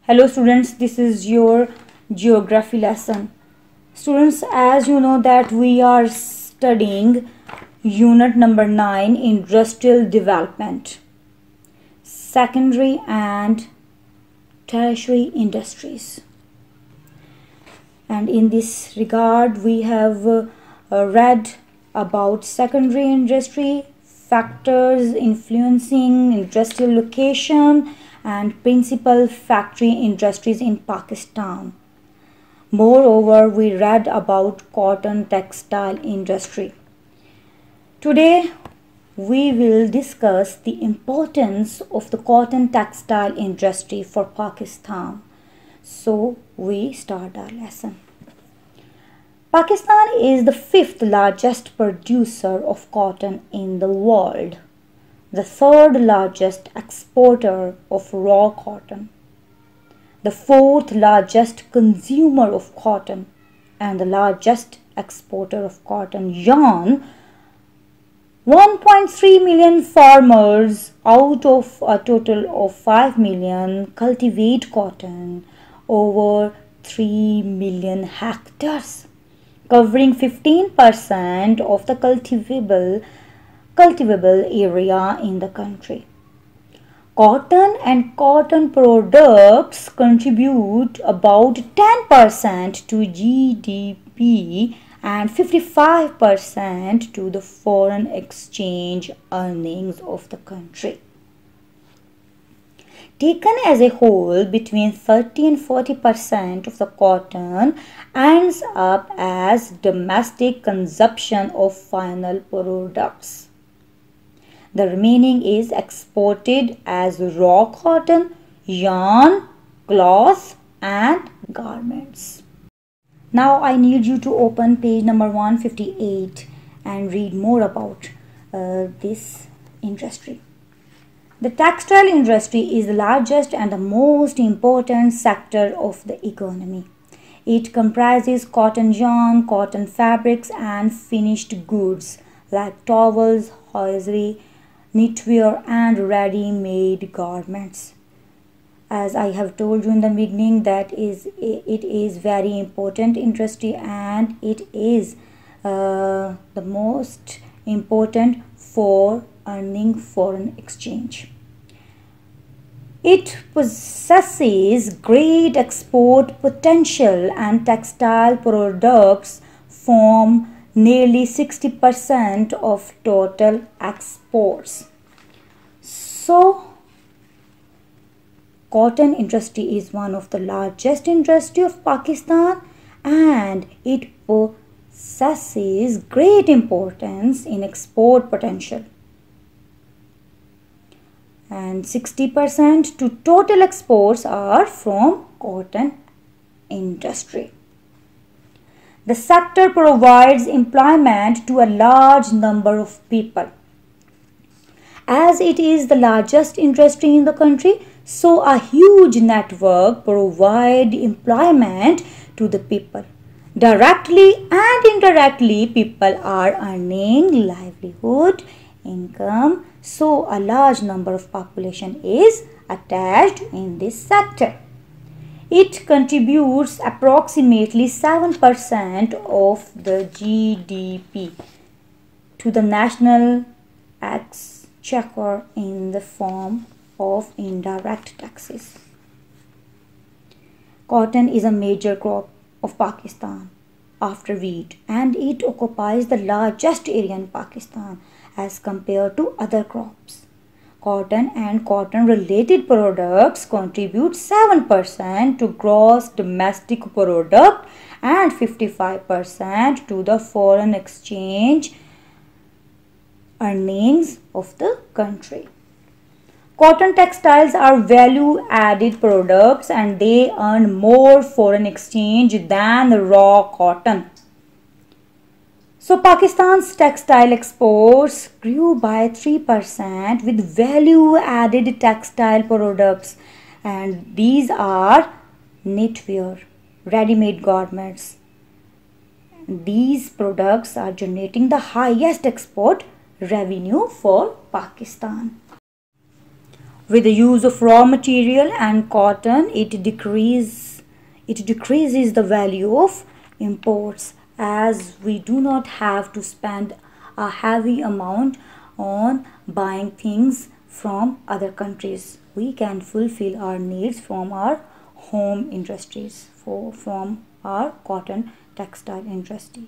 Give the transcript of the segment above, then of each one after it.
Hello students, this is your geography lesson. Students, as you know that we are studying unit number 9, industrial development, secondary and tertiary industries. And in this regard we have read about secondary industry, factors influencing industrial location and principal factory industries in Pakistan. Moreover, we read about cotton textile industry. Today, we will discuss the importance of the cotton textile industry for Pakistan. So, we start our lesson. Pakistan is the 5th largest producer of cotton in the world, the 3rd largest exporter of raw cotton, the 4th largest consumer of cotton, and the largest exporter of cotton yarn. 1.3 million farmers out of a total of 5 million cultivate cotton over 3 million hectares, covering 15% of the cultivable area in the country. Cotton and cotton products contribute about 10% to GDP and 55% to the foreign exchange earnings of the country. Taken as a whole, between 30 and 40% of the cotton ends up as domestic consumption of final products. The remaining is exported as raw cotton, yarn, cloth, and garments. Now I need you to open page number 158 and read more about this industry. The textile industry is the largest and the most important sector of the economy. It comprises cotton yarn, cotton fabrics, and finished goods like towels, hosiery, knitwear, and ready-made garments. As I have told you in the beginning, it is very important industry, and it is the most important for earning foreign exchange. It possesses great export potential, and textile products form nearly 60% of total exports. So, cotton industry is one of the largest industry of Pakistan, and it possesses great importance in export potential. And 60% to total exports are from cotton industry. The sector provides employment to a large number of people. As it is the largest industry in the country, so a huge network provides employment to the people. Directly and indirectly, people are earning livelihood, income, so a large number of population is attached in this sector. It contributes approximately 7% of the GDP to the national exchequer in the form of indirect taxes. Cotton is a major crop of Pakistan after wheat, and it occupies the largest area in Pakistan as compared to other crops. Cotton and cotton-related products contribute 7% to gross domestic product and 55% to the foreign exchange earnings of the country. Cotton textiles are value-added products, and they earn more foreign exchange than raw cotton. So Pakistan's textile exports grew by 3% with value-added textile products, and these are knitwear, ready-made garments. These products are generating the highest export revenue for Pakistan. With the use of raw material and cotton, it decreases the value of imports, as we do not have to spend a heavy amount on buying things from other countries. We can fulfill our needs from our home industries, from our cotton textile industry.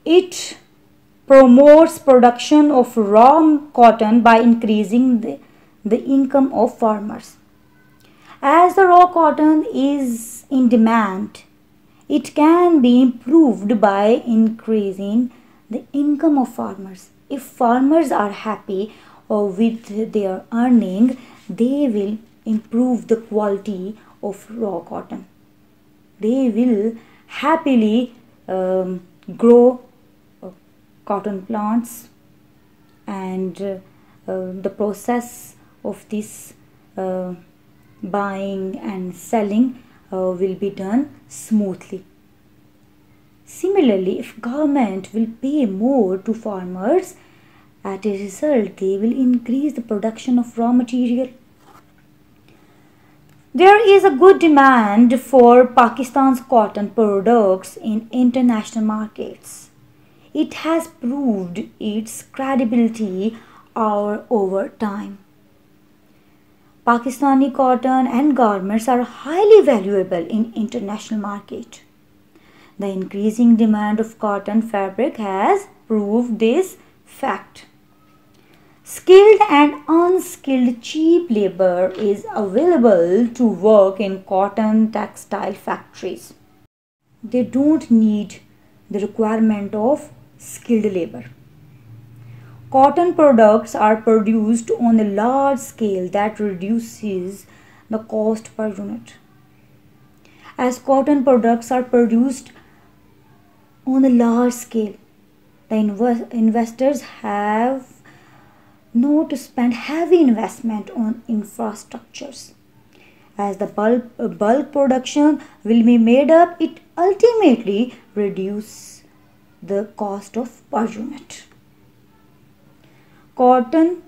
It promotes production of raw cotton by increasing the income of farmers. As the raw cotton is in demand, it can be improved by increasing the income of farmers. If farmers are happy with their earning, they will improve the quality of raw cotton. They will happily grow cotton plants, and the process of this uh, buying and selling will be done smoothly. Similarly, if government will pay more to farmers, as a result they will increase the production of raw material. There is a good demand for Pakistan's cotton products in international markets. It has proved its credibility over time. Pakistani cotton and garments are highly valuable in international market. The increasing demand of cotton fabric has proved this fact. Skilled and unskilled cheap labor is available to work in cotton textile factories. They don't need the requirement of skilled labor. Cotton products are produced on a large scale that reduces the cost per unit. As cotton products are produced on a large scale, the investors have not to spend heavy investment on infrastructures. As the bulk production will be made up, it ultimately reduces the cost of per unit. Cotton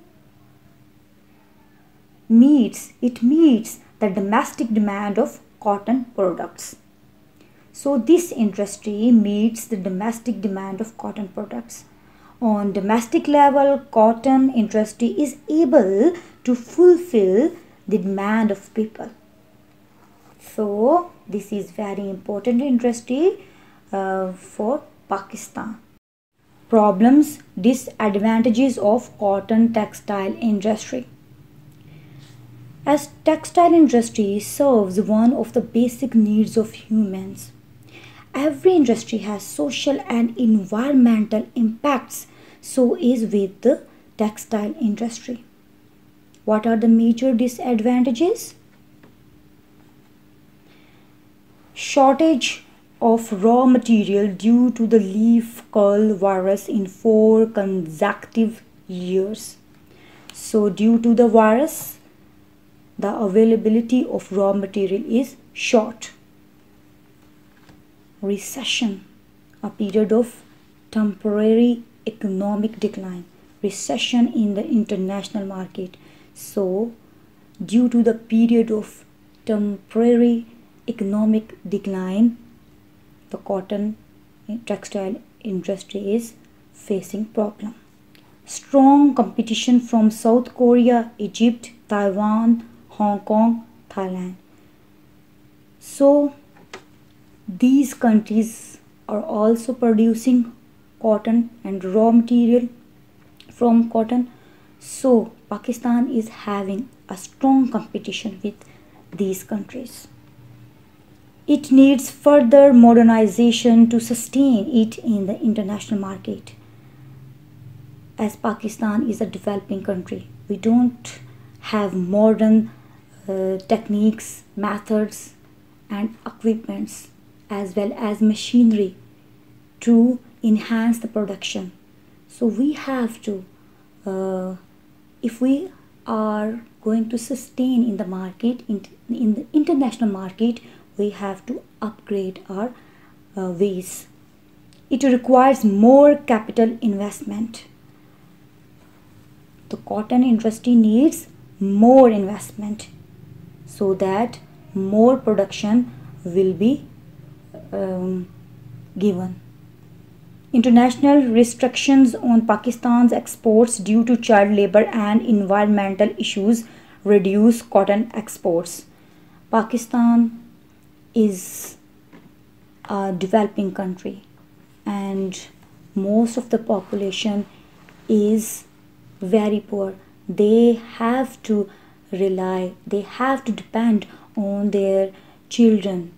meets the domestic demand of cotton products. So this industry meets the domestic demand of cotton products. On domestic level, cotton industry is able to fulfill the demand of people. So this is very important industry for Pakistan. Problems, disadvantages of cotton textile industry. As textile industry serves one of the basic needs of humans, every industry has social and environmental impacts. So is with the textile industry. What are the major disadvantages? Shortage of raw material due to the leaf curl virus in 4 consecutive years. So due to the virus, the availability of raw material is short. Recession, a period of temporary economic decline. Recession in the international market. So due to the period of temporary economic decline, the cotton textile industry is facing problem. Strong competition from South Korea, Egypt, Taiwan, Hong Kong, Thailand. So these countries are also producing cotton and raw material from cotton. So Pakistan is having a strong competition with these countries. It needs further modernization to sustain it in the international market. As Pakistan is a developing country, we don't have modern techniques, methods, and equipments, as well as machinery to enhance the production. So we have to, if we are going to sustain in the market, in the international market, we have to upgrade our ways. It requires more capital investment. The cotton industry needs more investment so that more production will be given. International restrictions on Pakistan's exports due to child labor and environmental issues reduce cotton exports. Pakistan is a developing country and most of the population is very poor. They have to they have to depend on their children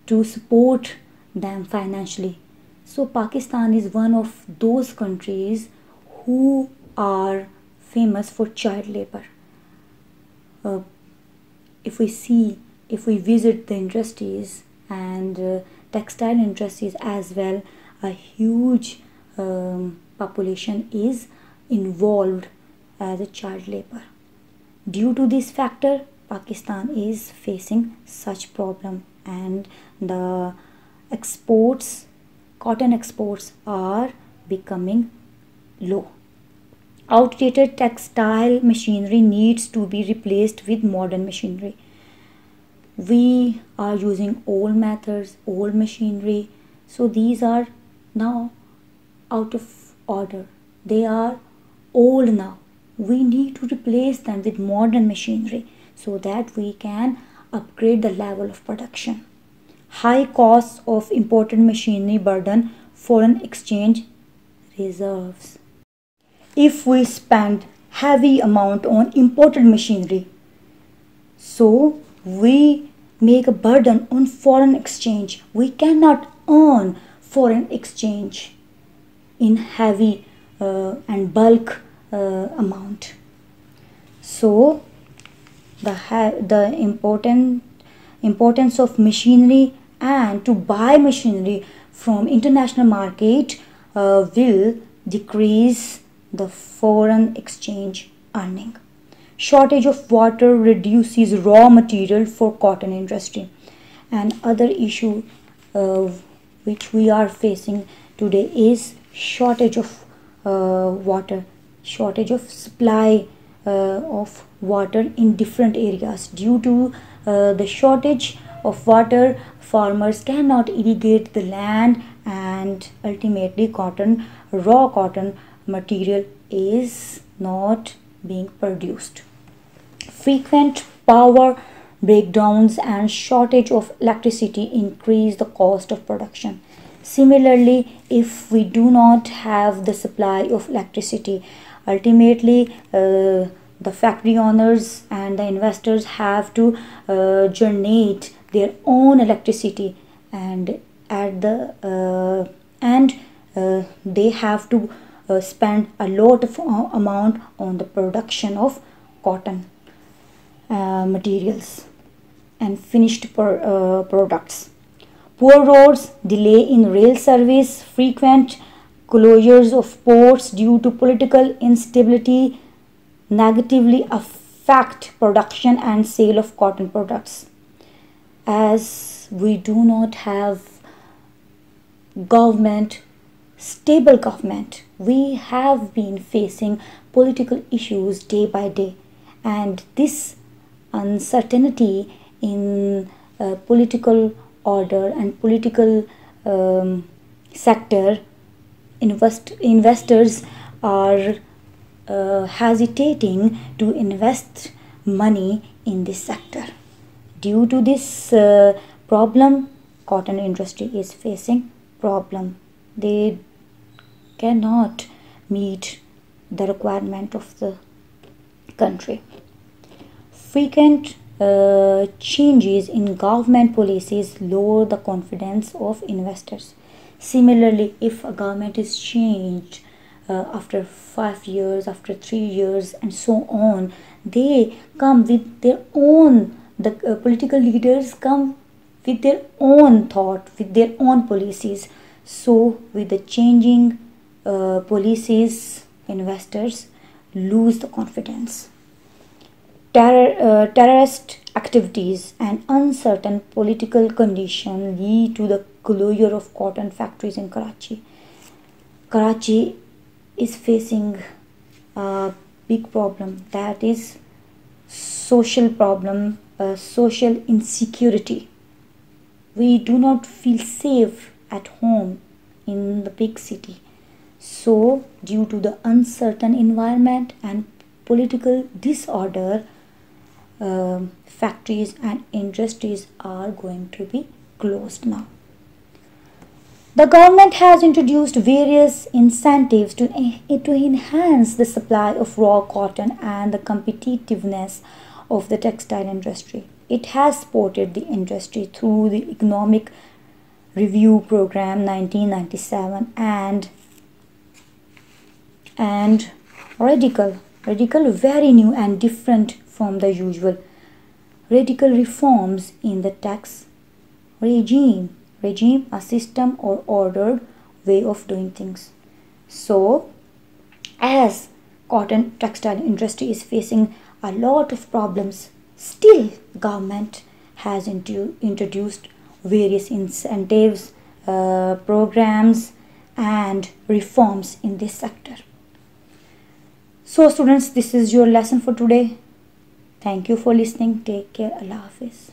to support them financially. So Pakistan is one of those countries who are famous for child labor. Uh, if we see, if we visit the industries and textile industries as well, a huge population is involved as a child labor. Due to this factor, Pakistan is facing such problem and the exports, cotton exports are becoming low. Outdated textile machinery needs to be replaced with modern machinery. We are using old methods, old machinery, so these are now out of order. They are old now. We need to replace them with modern machinery so that we can upgrade the level of production. High costs of imported machinery burden foreign exchange reserves. If we spend heavy amount on imported machinery, so we make a burden on foreign exchange. We cannot earn foreign exchange in heavy and bulk amount. So the importance of machinery and to buy machinery from international market will decrease the foreign exchange earning. Shortage of water reduces raw material for cotton industry. And other issue which we are facing today is shortage of water, shortage of supply of water in different areas. Due to the shortage of water, farmers cannot irrigate the land and ultimately raw cotton material is not being produced. Frequent power breakdowns and shortage of electricity increase the cost of production. Similarly, if we do not have the supply of electricity, ultimately the factory owners and the investors have to generate their own electricity, and at the end they have to spend a lot of amount on the production of cotton materials and finished products. Poor roads, delay in rail service, frequent closures of ports due to political instability negatively affect production and sale of cotton products. As we do not have stable government, we have been facing political issues day by day, and this uncertainty in political order and political sector, investors are hesitating to invest money in this sector. Due to this problem, cotton industry is facing problem. They cannot meet the requirement of the country. Frequent changes in government policies lower the confidence of investors. Similarly, if a government is changed after 5 years, after 3 years, and so on, they come with their own, the political leaders come with their own thought, with their own policies. So with the changing policies, investors lose the confidence. Terrorist activities and uncertain political conditions lead to the closure of cotton factories in Karachi. Karachi is facing a big problem, that is social problem, social insecurity. We do not feel safe at home in the big city. So, due to the uncertain environment and political disorder, factories and industries are going to be closed now. The government has introduced various incentives to enhance the supply of raw cotton and the competitiveness of the textile industry. It has supported the industry through the Economic Review Program 1997 and radical very new and different from the usual radical reforms in the tax regime, a system or ordered way of doing things. So as cotton textile industry is facing a lot of problems, still government has introduced various incentives, programs and reforms in this sector. So students, this is your lesson for today. Thank you for listening. Take care. Allah Hafiz.